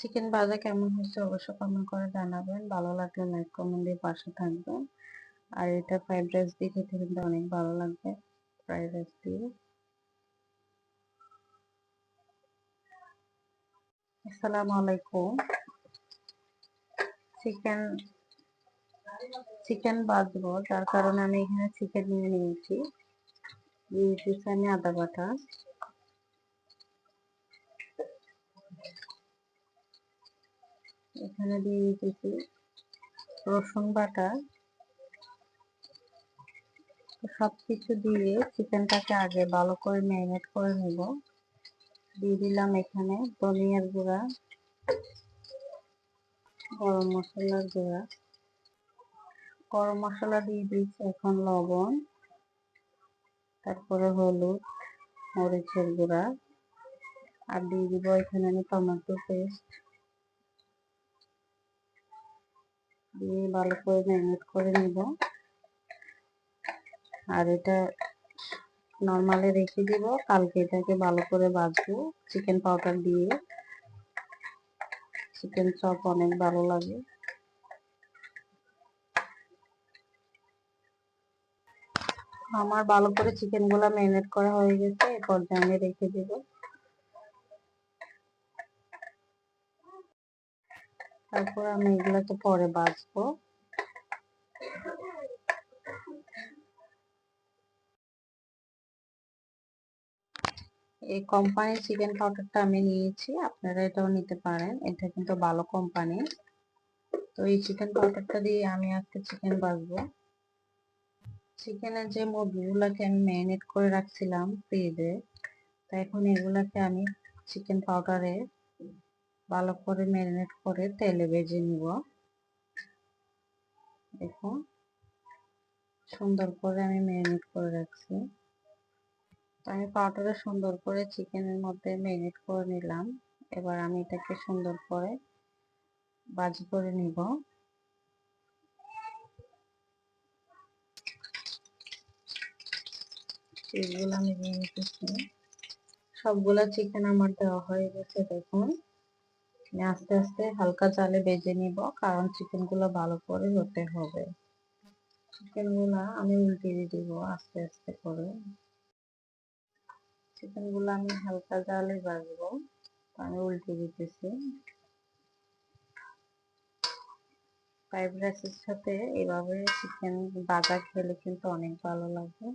Chicken ভাজা কেমন হয়েছে অবশ্যই কমেন্ট করে জানাবেন। ভালো লাগলে লাইক কমেন্ট দিয়ে পাশে থাকবেন। আর এটা ফ্রাইড রাইস দিয়ে খেতে কিন্তু অনেক ভালো লাগবে। ফ্রাইড রাইস দিয়ে। আসসালামু আলাইকুম। চিকেন চিকেন ভাজবো, যার কারণে আমি এখানে চিকেন নিয়ে নিয়েছি। দিয়ে দিচ্ছি আমি আদা বাটা, এখানে দিয়ে দিতেছি রসুন বাটা। সবকিছু দিয়ে চিকেনটাকে আগে ভালো করে ম্যারিনেট করে নেব। দিয়ে দিলাম এখানে ধনিয়ার গুঁড়া, গরম মশলার গুঁড়া, গরম মশলা দিয়ে দিচ্ছি এখন লবণ, তারপরে হলুদ, মরিচের গুঁড়া, আর দিয়ে দিব এখানে আমি টমেটো পেস্ট দিয়ে ভালো করে ম্যারিনেট করে নিব। আর এটা নরমালি রেখে দিব, কালকে এটাকে ভালো করে ভাজবো চিকেন পাউডার দিয়ে। চিকেন চপ অনেক ভালো লাগে। আমার ভালো করে চিকেন গুলা ম্যারিনেট করা হয়ে গেছে, এই পর্যায়ে আমি রেখে দিব। তারপর আমি এগুলাকে পরে ভাজবো। এই কোম্পানির চিকেন পাউডারটা আমি নিয়েছি, আপনারা এটাও নিতে পারেন, এটা কিন্তু ভালো কোম্পানি। তো এই চিকেন পাউডারটা দিয়ে আমি আজকে চিকেন ভাজবো। চিকেনের যে মুরগিগুলাকে আমি ম্যারিনেট করে রাখছিলাম ফ্রিজে, তো এখন এগুলাকে আমি চিকেন পাউডারে ভালো করে ম্যারিনেট করে তেলে ভেজে নিব। দেখুন সুন্দর করে আমি ম্যারিনেট করে রাখছি। তো আমি পাউডারে সুন্দর করে চিকেনের মধ্যে ম্যারিনেট করে নিলাম। এবার আমি এটাকে সুন্দর করে ভাজি করে নিব। এগুলো আমি দিয়ে নিতেছি। সবগুলা চিকেন আমার দেওয়া হয়ে গেছে। দেখুন আমি আস্তে আস্তে হালকা জালে ভেজে নিব, কারণ চিকেন গুলো ভালো করে হতে হবে। চিকেন গুলা আমি উল্টে দিব আস্তে আস্তে করে। চিকেন গুলো আমি হালকা জালে ভাজবো, আমি উল্টে দিতেছি। ফ্রাইড রাইসের সাথে এভাবে চিকেন ভাজা খেলে কিন্তু অনেক ভালো লাগে।